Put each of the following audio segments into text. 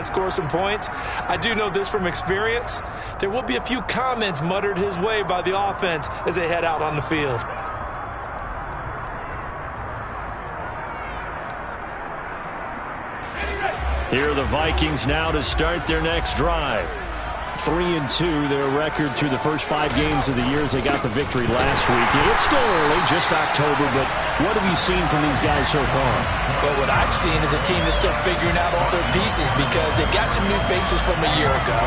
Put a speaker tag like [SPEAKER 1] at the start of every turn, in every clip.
[SPEAKER 1] score some points. I do know this from experience. There will be a few comments muttered his way by the offense as they head out on the field.
[SPEAKER 2] Here are the Vikings now to start their next drive. 3-2, their record through the first 5 games of the year as they got the victory last week. It's still early, just October, but what have you seen from these guys so far?
[SPEAKER 3] Well, what I've seen is a team that's still figuring out all their pieces because they've got some new faces from a year ago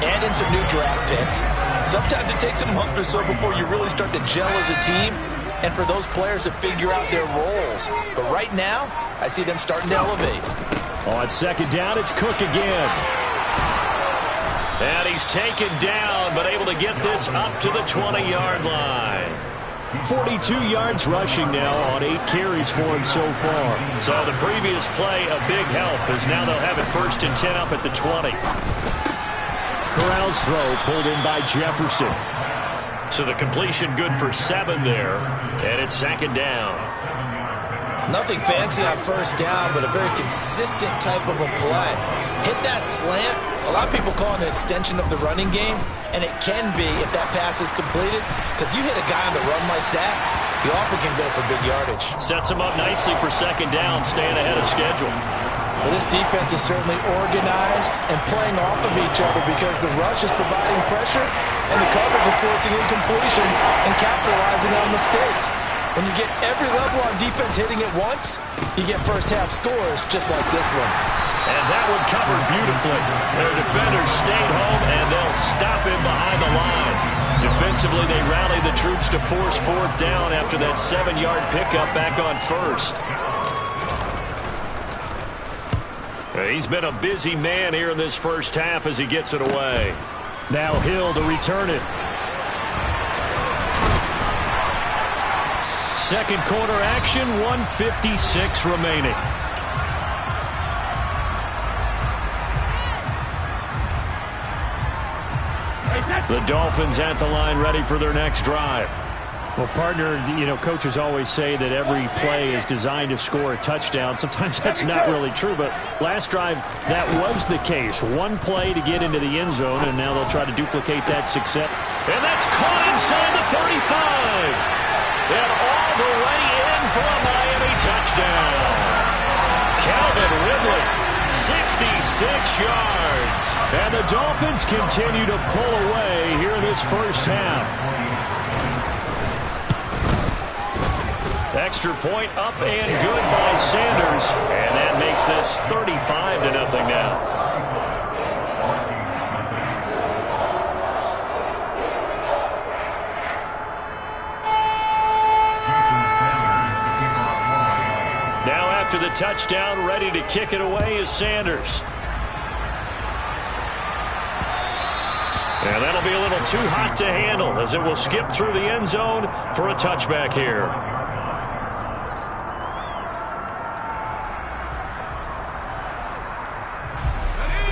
[SPEAKER 3] and in some new draft picks. Sometimes it takes a month or so before you really start to gel as a team and for those players to figure out their roles. But right now, I see them starting to elevate.
[SPEAKER 2] On second down, it's Cook again. And he's taken down, but able to get this up to the 20-yard line. 42 yards rushing now on 8 carries for him so far. So the previous play, a big help, as now they'll have it 1st and 10 up at the 20. Corral's throw pulled in by Jefferson. So the completion good for 7 there, and it's 2nd down.
[SPEAKER 3] Nothing fancy on 1st down, but a very consistent type of a play. Hit that slant. A lot of people call it an extension of the running game, and it can be if that pass is completed, because you hit a guy on the run like that, he often can go for big yardage.
[SPEAKER 2] Sets him up nicely for 2nd down, staying ahead of schedule.
[SPEAKER 1] Well, this defense is certainly organized and playing off of each other because the rush is providing pressure and the coverage is forcing incompletions and capitalizing on mistakes. When you get every level on defense hitting it once, you get first-half scores just like this one.
[SPEAKER 2] And that one covered beautifully. Their defenders stayed home, and they'll stop him behind the line. Defensively, they rally the troops to force 4th down after that 7-yard pickup back on 1st. He's been a busy man here in this first half as he gets it away. Now Hill to return it. Second quarter action, 1:56 remaining. The Dolphins at the line ready for their next drive. Well, partner, coaches always say that every play is designed to score a touchdown. Sometimes that's not really true, but last drive, that was the case. One play to get into the end zone, and now they'll try to duplicate that success. And that's caught inside the 35. And all the way in for a Miami touchdown. Calvin Ridley, 66 yards. And the Dolphins continue to pull away here in this first half. Extra point up and good by Sanders. And that makes this 35-0 now. After the touchdown, ready to kick it away is Sanders. And that'll be a little too hot to handle as it will skip through the end zone for a touchback here.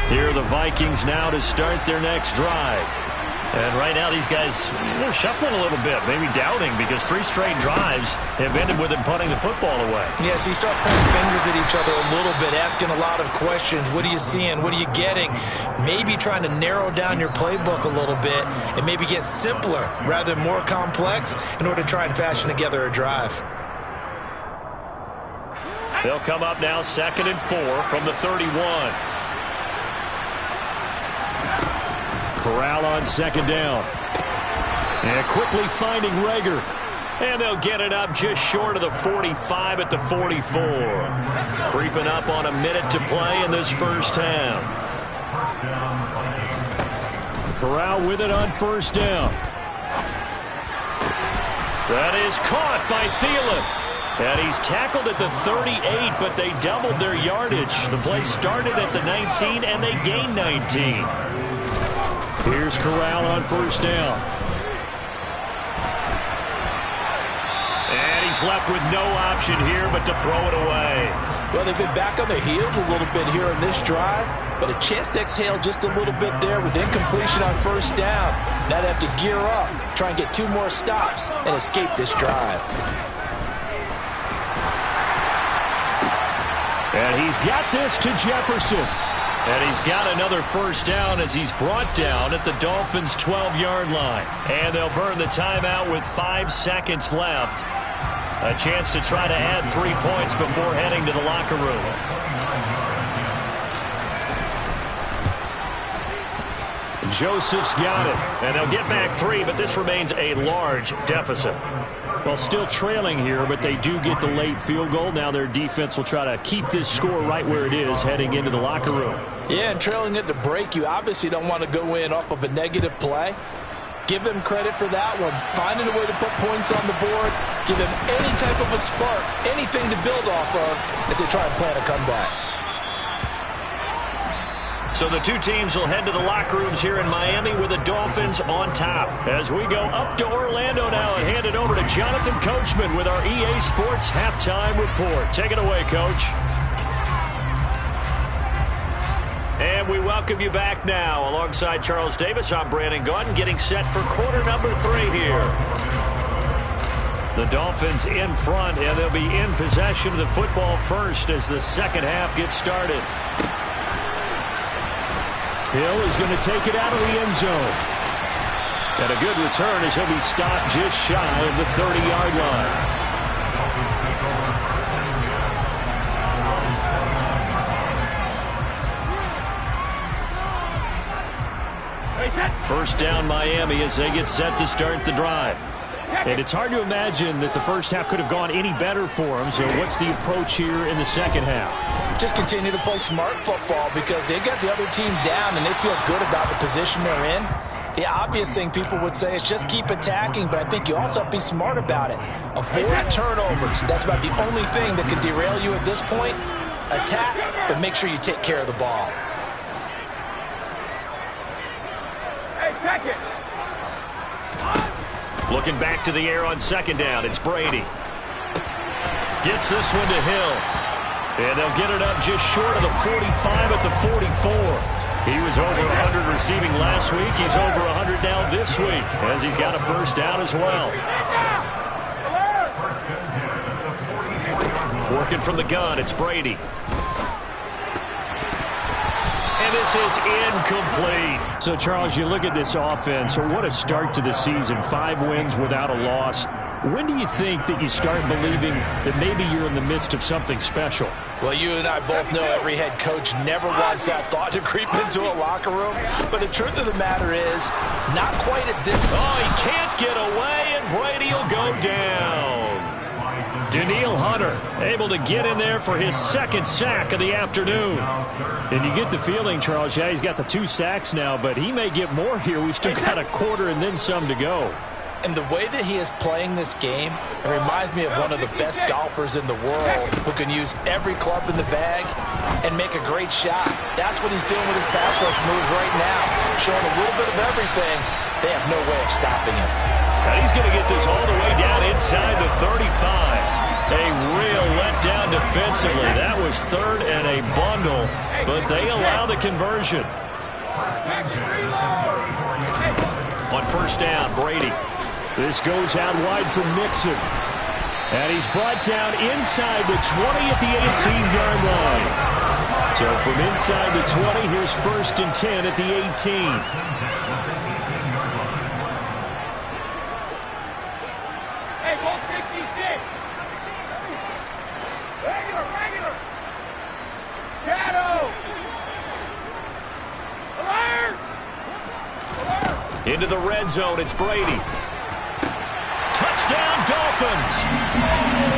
[SPEAKER 2] Here are the Vikings now to start their next drive. And right now these guys, they're shuffling a little bit, maybe doubting, because 3 straight drives have ended with them punting the football away.
[SPEAKER 3] Yeah, so you start pointing fingers at each other a little bit, asking a lot of questions. What are you seeing? What are you getting? Maybe trying to narrow down your playbook a little bit and maybe get simpler rather than more complex in order to try and fashion together a drive.
[SPEAKER 2] They'll come up now 2nd and 4 from the 31. Corral on 2nd down. And quickly finding Rager. And they'll get it up just short of the 45 at the 44. Creeping up on a minute to play in this first half. Corral with it on 1st down. That is caught by Thielen. And he's tackled at the 38, but they doubled their yardage. The play started at the 19, and they gained 19. Here's Corral on 1st down. And he's left with no option here but to throw it away.
[SPEAKER 3] Well, they've been back on their heels a little bit here in this drive, but a chance to exhale just a little bit there with incompletion on 1st down. Now they have to gear up, try and get 2 more stops, and escape this drive.
[SPEAKER 2] And he's got this to Jefferson. And he's got another first down as he's brought down at the Dolphins' 12-yard line. And they'll burn the timeout with 5 seconds left. A chance to try to add 3 points before heading to the locker room. Joseph's got it. And they'll get back 3, but this remains a large deficit. Well, still trailing here, but they do get the late field goal. Now their defense will try to keep this score right where it is heading into the locker room. Yeah, and trailing at the break, you obviously don't want to go in off of a negative play. Give them credit for that one. Finding a way to put points on the board. Give them any type of a spark, anything to build off of as they try and plan a comeback. So the two teams will head to the locker rooms here in Miami with the Dolphins on top. As we go up to Orlando now and hand it over to Jonathan Coachman with our EA Sports Halftime Report. Take it away, Coach. And we welcome you back now. Alongside Charles Davis, I'm Brandon Gaudin, getting set for quarter number 3 here. The Dolphins in front, and they'll be in possession of the football first as the second half gets started. Hill is going to take it out of the end zone. And a good return as he'll be stopped just shy of the 30-yard line. First down Miami as they get set to start the drive. And it's hard to imagine that the first half could have gone any better for them. So what's the approach here in the second half?
[SPEAKER 3] Just continue to play smart football because they got the other team down and they feel good about the position they're in. The obvious thing people would say is just keep attacking, but I think you also have to be smart about it. Avoid turnovers. That's about the only thing that can derail you at this point. Attack, but make sure you take care of the ball.
[SPEAKER 4] Hey, check it.
[SPEAKER 2] Looking back to the air on second down, it's Brady. Gets this one to Hill. And they'll get it up just short of the 45 at the 44. He was over 100 receiving last week. He's over 100 now this week as he's got a first down as well. Working from the gun, it's Brady. And this is incomplete. So, Charles, you look at this offense. So what a start to the season. 5 wins without a loss. When do you think that you start believing that maybe you're in the midst of something special?
[SPEAKER 3] Well, you and I both know every head coach never wants that thought to creep into a locker room. But the truth of the matter is, not quite at this.
[SPEAKER 2] Oh, he can't get away, and Brady will go down. Danielle Hunter able to get in there for his second sack of the afternoon. And you get the feeling, Charles, yeah, he's got the 2 sacks now, but he may get more here. We've still got a quarter and then some to go.
[SPEAKER 3] And the way that he is playing this game, it reminds me of one of the best golfers in the world who can use every club in the bag and make a great shot. That's what he's doing with his pass rush moves right now. Showing a little bit of everything. They have no way of stopping him.
[SPEAKER 2] And he's going to get this all the way down inside the 35. A real letdown defensively. That was third and a bundle, but they allow the conversion. On first down, Brady. This goes out wide for Mixon. And he's brought down inside the 20 at the 18-yard line. So from inside the 20, here's first and 10 at the 18.
[SPEAKER 4] Hey, 166. Regular. Shadow. Alert.
[SPEAKER 2] Into the red zone, it's Brady. Touchdown, Dolphins.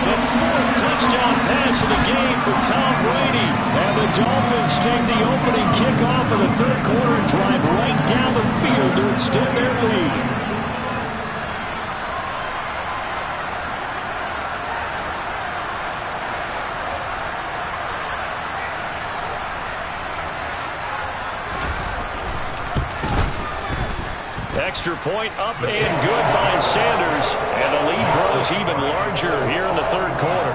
[SPEAKER 2] The 4th touchdown pass of the game for Tom Brady. And the Dolphins take the opening kickoff of the third quarter and drive right down the field to extend their lead. Extra point up and good by Sanders. And the lead grows even larger here in the third quarter.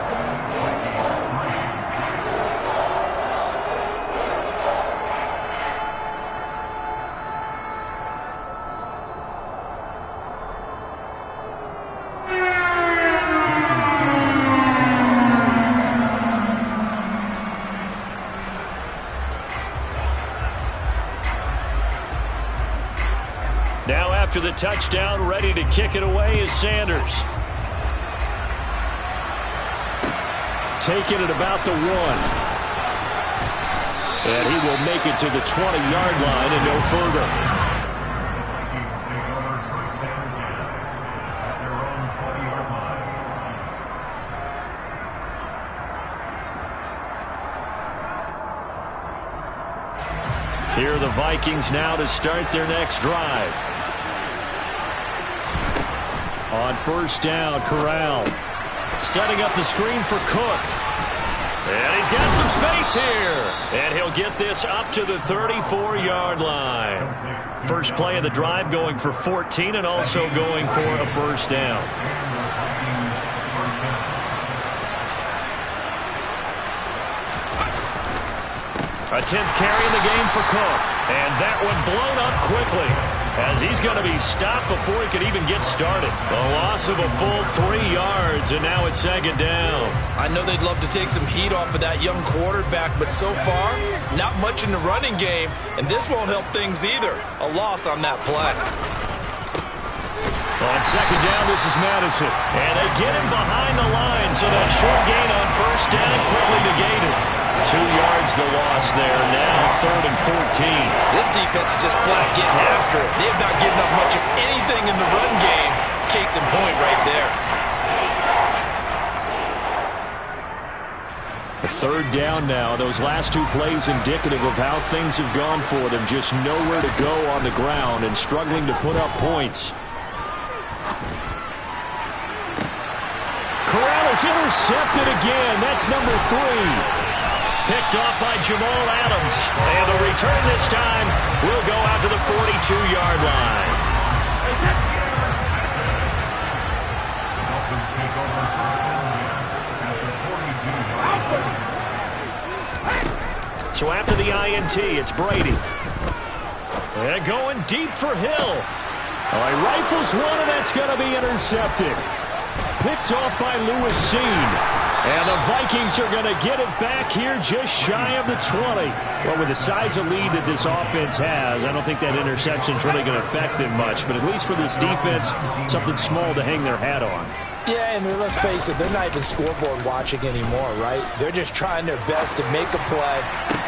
[SPEAKER 2] after the touchdown, ready to kick it away is Sanders. Taking it about the 1. And he will make it to the 20-yard line and no further. Here are the Vikings now to start their next drive. On first down, Corral. Setting up the screen for Cook. And he's got some space here. And he'll get this up to the 34-yard line. First play of the drive going for 14 and also going for a first down. A 10th carry in the game for Cook. And that one blown up quickly as he's going to be stopped before he could even get started. A loss of a full 3 yards, and now it's second down.
[SPEAKER 3] I know they'd love to take some heat off of that young quarterback, but so far, not much in the running game, and this won't help things either. A loss on that play.
[SPEAKER 2] On second down, this is Madison. And they get him behind the line, so that short gain on first down quickly negated. 2 yards the loss there. Now 3rd and 14.
[SPEAKER 3] This defense is just flat getting after it. They have not given up much of anything in the run game. Case in point right there.
[SPEAKER 2] A 3rd down now. Those last 2 plays indicative of how things have gone for them. Just nowhere to go on the ground and struggling to put up points. Corral is intercepted again. That's number 3. Picked off by Jamal Adams. And the return this time will go out to the 42-yard line. So after the INT, it's Brady. And going deep for Hill. He rifles one, and that's going to be intercepted. Picked off by Lewis Seen. And the Vikings are going to get it back here just shy of the 20. Well, with the size of lead that this offense has, I don't think that interception is really going to affect them much. But at least for this defense, something small to hang their hat on.
[SPEAKER 1] Yeah, and let's face it, they're not even scoreboard watching anymore, right? They're just trying their best to make a play,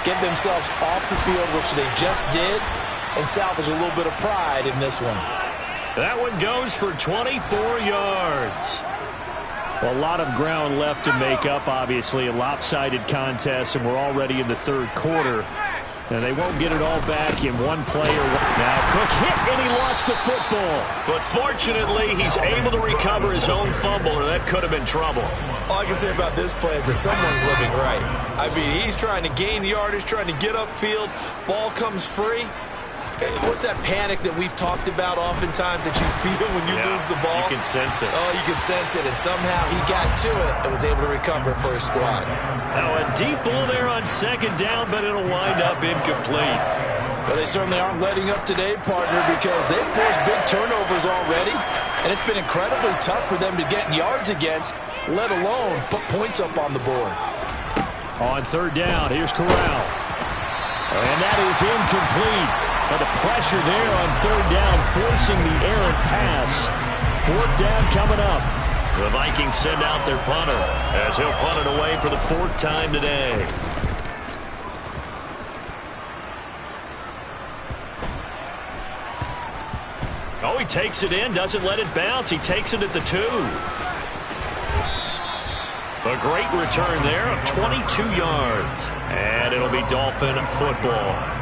[SPEAKER 1] get themselves off the field, which they just did, and salvage a little bit of pride in this one.
[SPEAKER 2] That one goes for 24 yards. A lot of ground left to make up, obviously. A lopsided contest, and we're already in the 3rd quarter. And they won't get it all back in one play. Now, Cook hit, and he lost the football. But fortunately, he's able to recover his own fumble, or that could have been trouble.
[SPEAKER 3] All I can say about this play is that someone's living right. I mean, he's trying to gain yardage, trying to get upfield. Ball comes free. What's that panic that we've talked about oftentimes that you feel when you lose the ball?
[SPEAKER 2] You can sense it.
[SPEAKER 3] Oh, you can sense it, and somehow he got to it and was able to recover for his squad.
[SPEAKER 2] Now a deep ball there on second down, but it'll wind up incomplete.
[SPEAKER 1] But they certainly aren't letting up today, partner, because they've forced big turnovers already, and it's been incredibly tough for them to get yards against, let alone put points up on the board.
[SPEAKER 2] On 3rd down, here's Corral. And that is incomplete. But the pressure there on 3rd down, forcing the errant pass. 4th down coming up. The Vikings send out their punter as he'll punt it away for the 4th time today. Oh, he takes it in, doesn't let it bounce. He takes it at the 2. A great return there of 22 yards. And it'll be Dolphin football.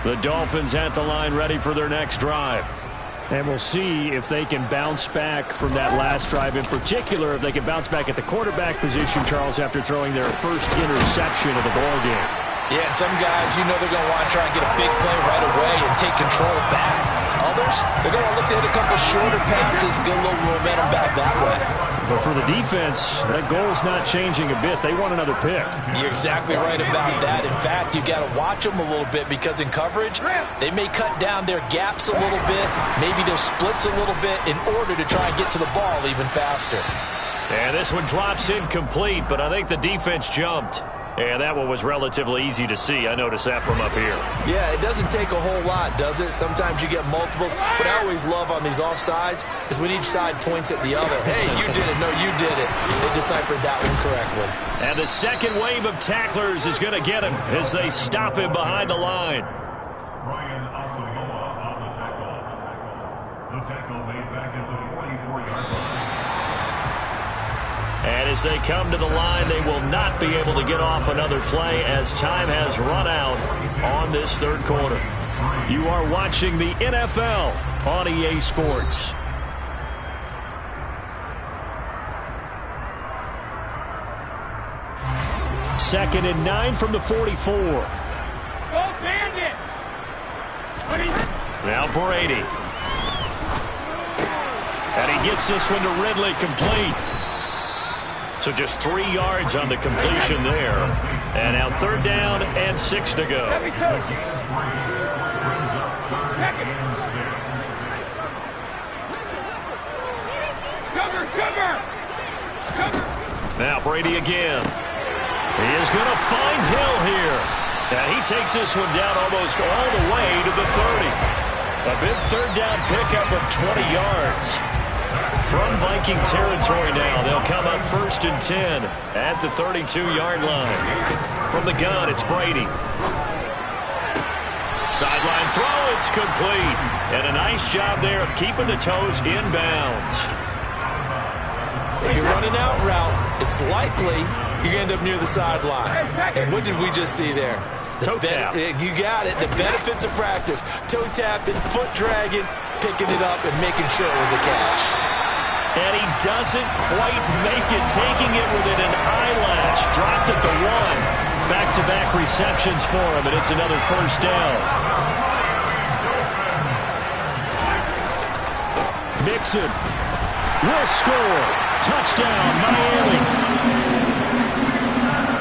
[SPEAKER 2] The Dolphins at the line ready for their next drive. And we'll see if they can bounce back from that last drive. In particular, if they can bounce back at the quarterback position, Charles, after throwing their first interception of the ballgame.
[SPEAKER 3] Yeah, some guys, you know they're going to want to try and get a big play right away and take control back. Others, they're going to look to hit a couple shorter passes and get a little momentum back that way.
[SPEAKER 2] But for the defense, that goal's not changing a bit. They want another pick.
[SPEAKER 3] You're exactly right about that. In fact, you got to watch them a little bit because in coverage, they may cut down their gaps a little bit, maybe their splits a little bit in order to try and get to the ball even faster.
[SPEAKER 2] And this one drops incomplete, but I think the defense jumped. And that one was relatively easy to see. I noticed that from up here.
[SPEAKER 3] Yeah, it doesn't take a whole lot, does it? Sometimes you get multiples. What I always love on these offsides is when each side points at the other. Hey, you did it. No, you did it. They deciphered that one correctly.
[SPEAKER 2] And the second wave of tacklers is going to get him as they stop him behind the line.
[SPEAKER 5] Ryan Asamoah on the tackle. The tackle made back at the 44-yard line.
[SPEAKER 2] And as they come to the line, they will not be able to get off another play as time has run out on this third quarter. You are watching the NFL on EA Sports. Second and 9 from the 44.
[SPEAKER 4] Go Bandit!
[SPEAKER 2] Now Brady. And he gets this one to Ridley complete. So just 3 yards on the completion there. And now third down and 6 to go. Now Brady again. He is going to find Hill here. And he takes this one down almost all the way to the 30. A big third down pickup of 20 yards. From Viking territory now, they'll come up first and 10 at the 32-yard line. From the gun, it's Brady. Sideline throw, it's complete. And a nice job there of keeping the toes inbounds.
[SPEAKER 3] If you're running out route, it's likely you're going to end up near the sideline. And what did we just see there?
[SPEAKER 2] Toe tap.
[SPEAKER 3] You got it. The benefits of practice. Toe tapping, foot dragging, picking it up, and making sure it was a catch.
[SPEAKER 2] And he doesn't quite make it, taking it within an eyelash. Dropped at the 1. Back-to-back receptions for him, and it's another first down. Mixon will score. Touchdown, Miami.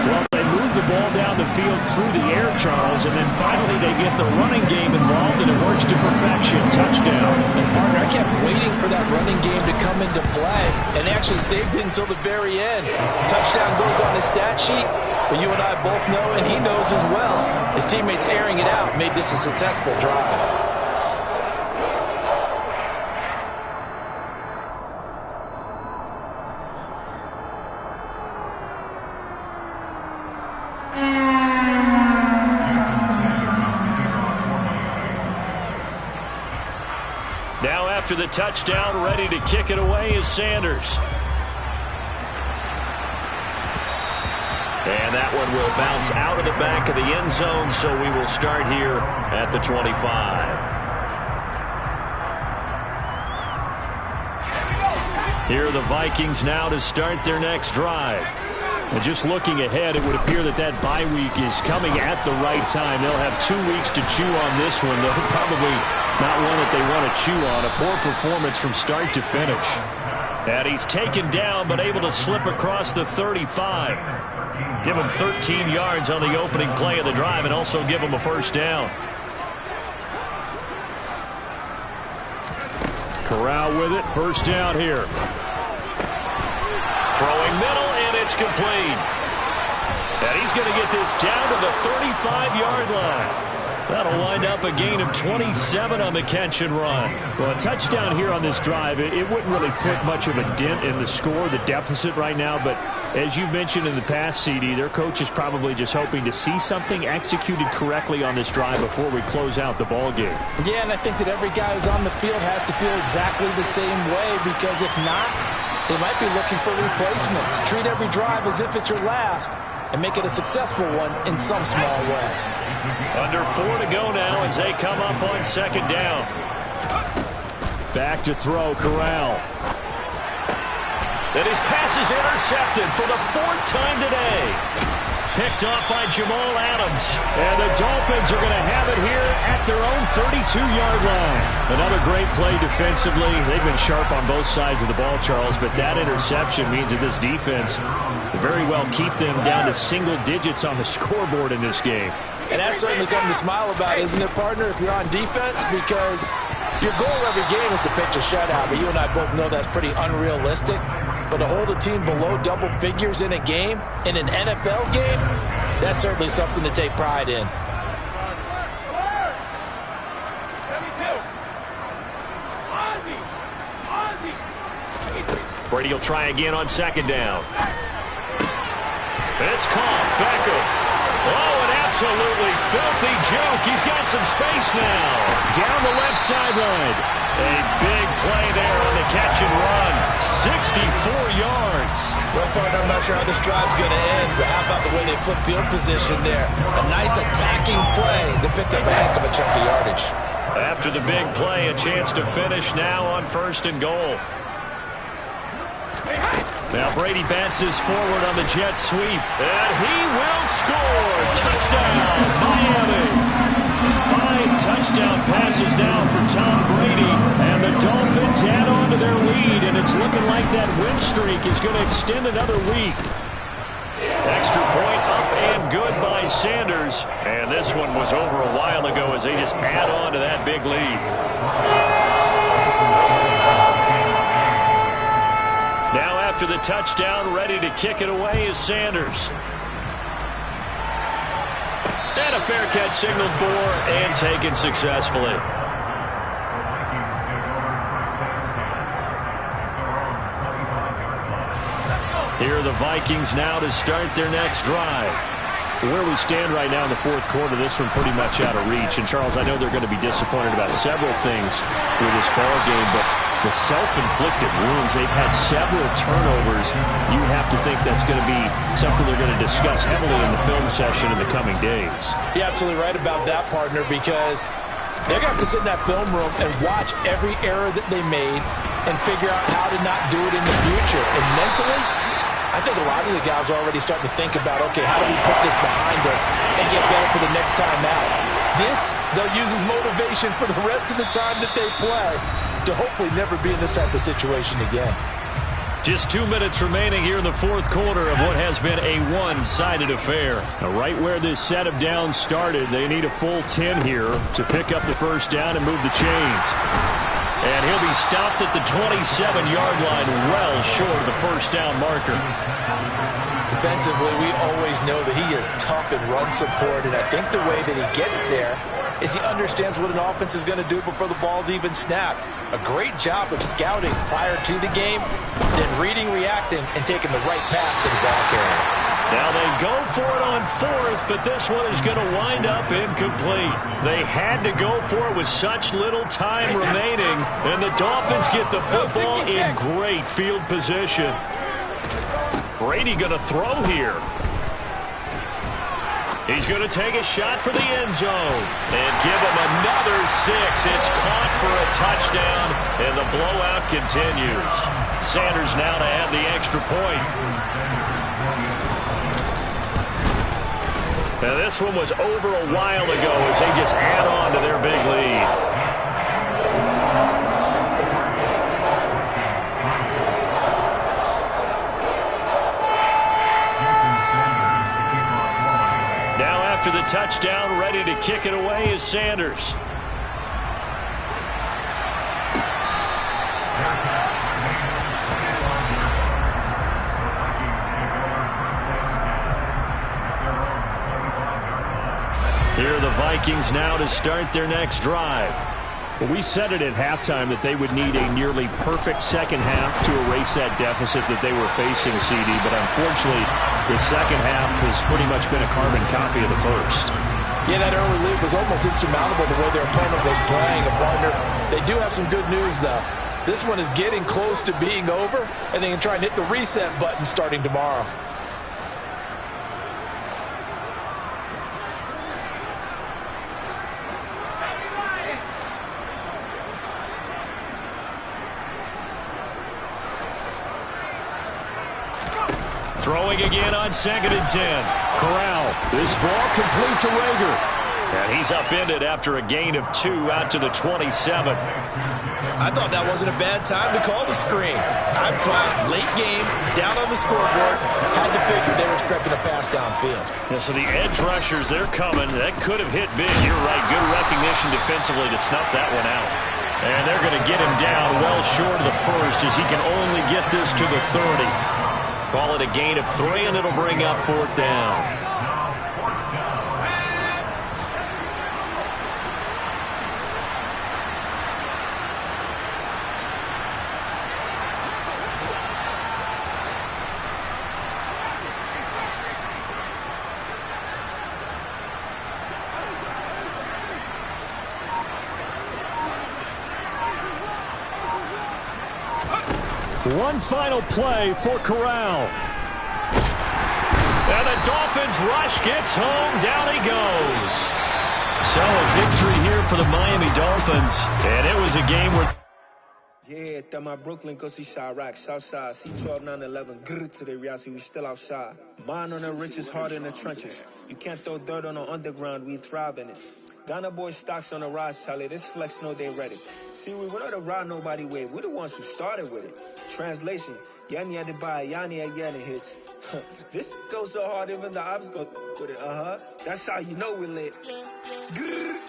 [SPEAKER 2] Well, they move the ball down the field through the air, Charles, and then finally they get the running game involved, and it works to perfection. Touchdown.
[SPEAKER 3] And, partner, I kept waiting for that running game to come into play, and actually saved it until the very end. Touchdown goes on his stat sheet, but you and I both know, and he knows as well, his teammates airing it out made this a successful drive.
[SPEAKER 2] Now after the touchdown, ready to kick it away is Sanders. And that one will bounce out of the back of the end zone, so we will start here at the 25. Here are the Vikings now to start their next drive. And just looking ahead, it would appear that that bye week is coming at the right time. They'll have 2 weeks to chew on this one, though probably not one that they want to chew on. A poor performance from start to finish. And he's taken down, but able to slip across the 35. Give him 13 yards on the opening play of the drive and also give him a first down. Corral with it. First down here. Throwing middle, and it's complete. And he's going to get this down to the 35-yard line. That'll wind up a gain of 27 on the catch and run. Well, a touchdown here on this drive, it wouldn't really put much of a dent in the score, the deficit right now. But as you mentioned in the past, CD, their coach is probably just hoping to see something executed correctly on this drive before we close out the ball game.
[SPEAKER 3] Yeah, and I think that every guy who's on the field has to feel exactly the same way, because if not, they might be looking for replacements. Treat every drive as if it's your last and make it a successful one in some small way.
[SPEAKER 2] Under 4 to go now as they come up on second down. Back to throw, Corral. And his pass is intercepted for the 4th time today. picked off by Jamal Adams. And the Dolphins are going to have it here at their own 32-yard line. Another great play defensively. They've been sharp on both sides of the ball, Charles, but that interception means that this defense will very well keep them down to single digits on the scoreboard in this game.
[SPEAKER 1] And that's certainly something to smile about, isn't it, partner, if you're on defense? Because your goal every game is to pitch a shutout, but you and I both know that's pretty unrealistic. But to hold a team below double figures in a game, in an NFL game, that's certainly something to take pride in.
[SPEAKER 2] Brady will try again on second down. It's caught. Beckham. Oh, an absolutely filthy joke. He's got some space now. Down the left sideline. A big play there on the catch and run. 64 yards.
[SPEAKER 1] Well, partner, I'm not sure how this drive's going to end, but how about the way they flip field position there? A nice attacking play that picked up a heck of a chunk of yardage.
[SPEAKER 2] After the big play, a chance to finish now on 1st and goal. Now Brady bounces forward on the jet sweep, and he will score. Touchdown, Miami. 5 touchdown passes now for Tom Brady, and the Dolphins add on to their lead, and it's looking like that win streak is going to extend another week. Extra point up and good by Sanders, and this one was over a while ago as they just add on to that big lead. Now after the touchdown, ready to kick it away is Sanders. And a fair catch signaled for and taken successfully. Here are the Vikings now to start their next drive. Where we stand right now in the 4th quarter, this one pretty much out of reach. And, Charles, I know they're going to be disappointed about several things with this ball game, but the self-inflicted wounds, they've had several turnovers. You have to think that's going to be something they're going to discuss heavily in the film session in the coming days.
[SPEAKER 1] You're absolutely right about that, partner, because they're going to have to sit in that film room and watch every error that they made and figure out how to not do it in the future. And mentally, I think a lot of the guys are already starting to think about, okay, how do we put this behind us and get better for the next time out? This, they'll use as motivation for the rest of the time that they play to hopefully never be in this type of situation again.
[SPEAKER 2] Just 2 minutes remaining here in the 4th quarter of what has been a one-sided affair. Now, right where this set of downs started, they need a full 10 here to pick up the first down and move the chains. And he'll be stopped at the 27-yard line, well short of the first down marker.
[SPEAKER 1] Defensively, we always know that he is tough in run support, and I think the way that he gets there is he understands what an offense is going to do before the ball's even snapped. A great job of scouting prior to the game, then reading, reacting, and taking the right path to the ball carrier.
[SPEAKER 2] Now they go for it on 4th, but this one is going to wind up incomplete. They had to go for it with such little time remaining, and the Dolphins get the football in great field position. Brady going to throw here. He's going to take a shot for the end zone and give him another 6. It's caught for a touchdown, and the blowout continues. Sanders now to have the extra point. Now, this one was over a while ago as they just add on to their big lead. Now, after the touchdown, ready to kick it away is Sanders. Here are the Vikings now to start their next drive. Well, we said it at halftime that they would need a nearly perfect second half to erase that deficit that they were facing, CD, but unfortunately, the second half has pretty much been a carbon copy of the first.
[SPEAKER 1] Yeah, that early lead was almost insurmountable the way their opponent was playing. A partner, they do have some good news, though. This one is getting close to being over, and they can try and hit the reset button starting tomorrow.
[SPEAKER 2] Throwing again on 2nd and 10. Corral. This ball complete to Rager. And he's upended after a gain of 2 out to the 27.
[SPEAKER 3] I thought that wasn't a bad time to call the screen. I'm fine. Late game, down on the scoreboard. Had to figure they were expecting a pass downfield.
[SPEAKER 2] Yeah, so the edge rushers, they're coming. That could have hit big. You're right. Good recognition defensively to snuff that one out. And they're going to get him down well short of the first as he can only get this to the 30. Call it a gain of 3, and it'll bring up 4th down. One final play for Corral. And the Dolphins rush gets home. Down he goes. So a victory here for the Miami Dolphins. And it was a game where...
[SPEAKER 6] Yeah, that my Brooklyn go see Chirac, Southside, C12, 911, grrr to the reality, we still outside. Mine on the richest, heart in the trenches. You can't throw dirt on the underground, we thrive in it. Ghana boys stocks on the rise, Charlie. This flex know they ready. See, we were not to ride nobody wave. We're the ones who started with it. Translation: Yanni had to buy Yanni again hits. This goes so hard, even the ops go with it. That's how you know we lit. Grrr.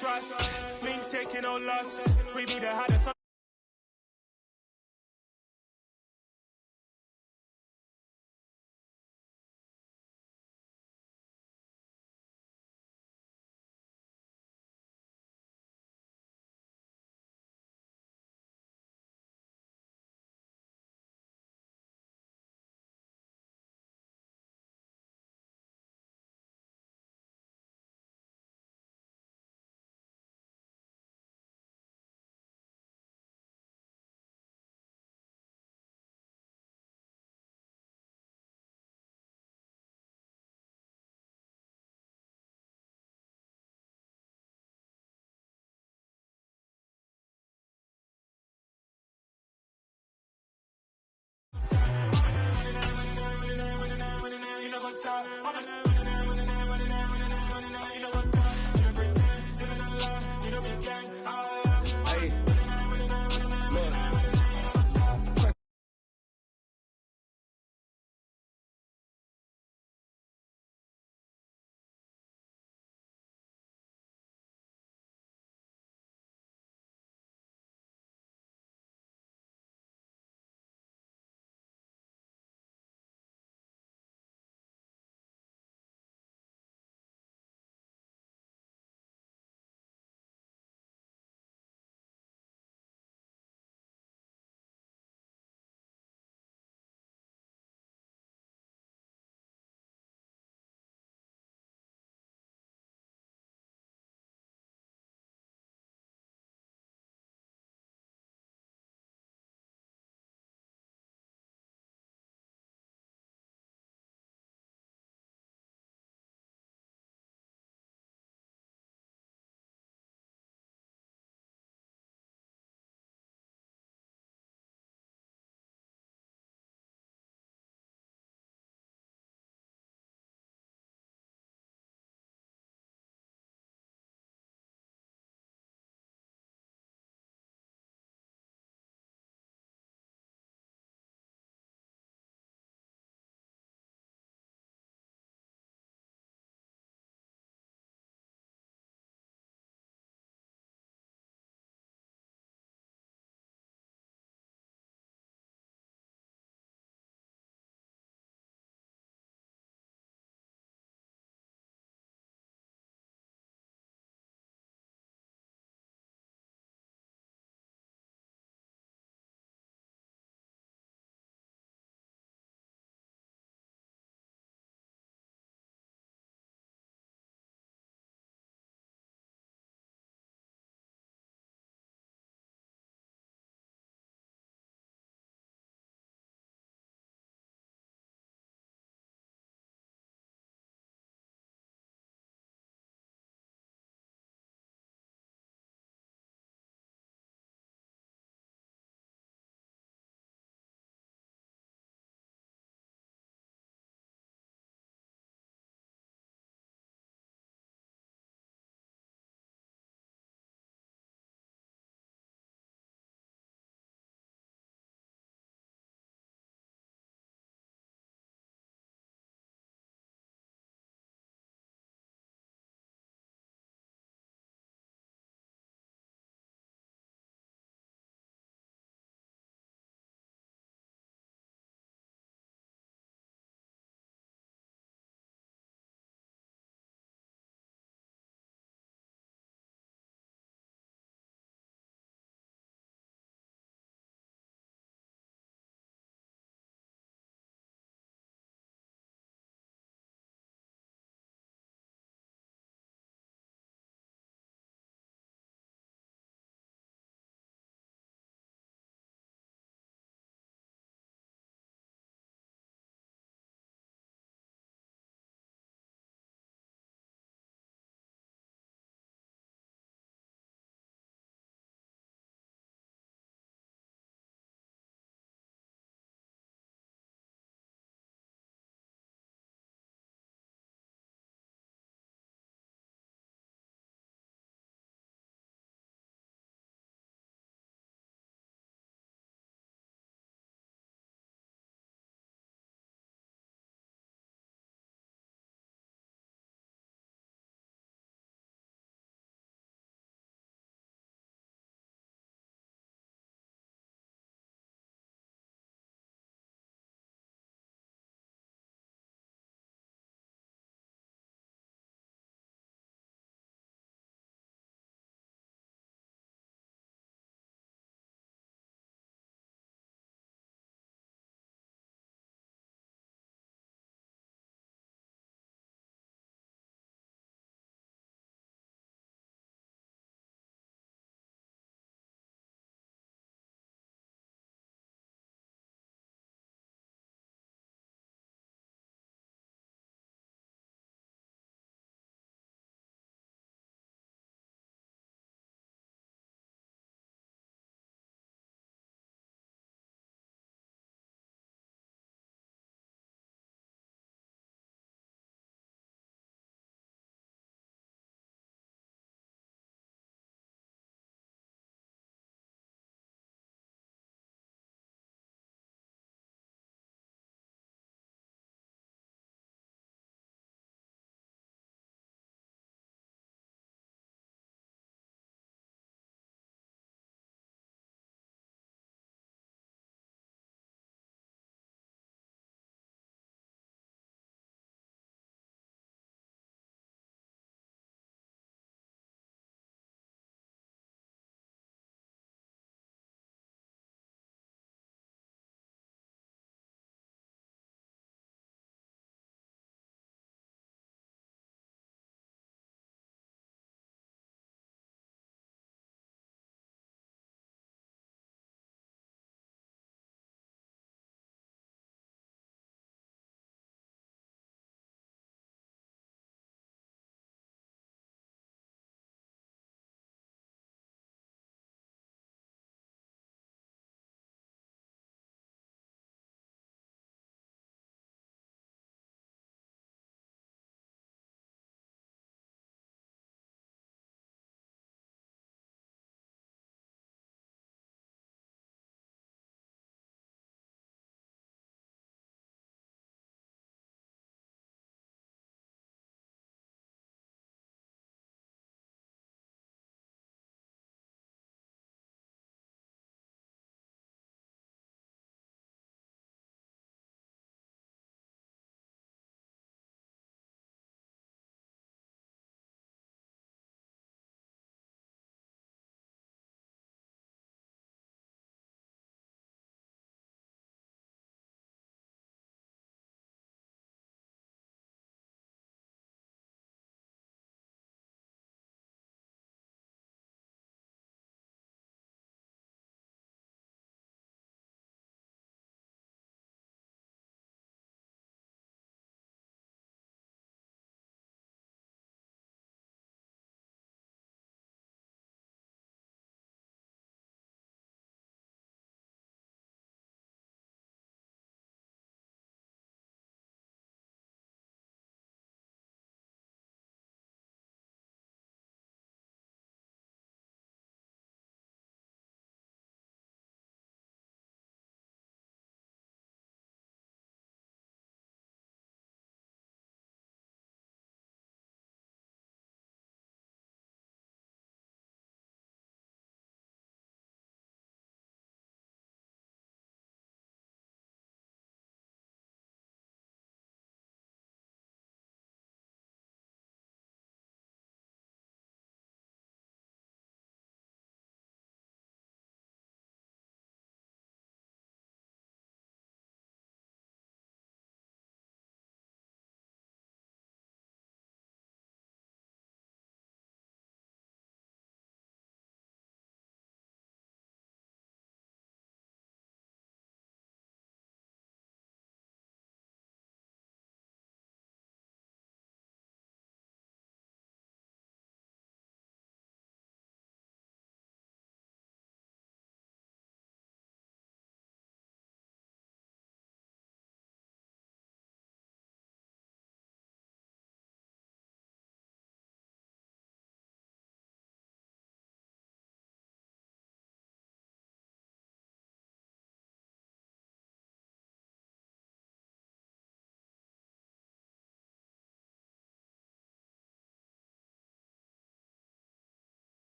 [SPEAKER 7] Trust, me taking no loss. We be the hottest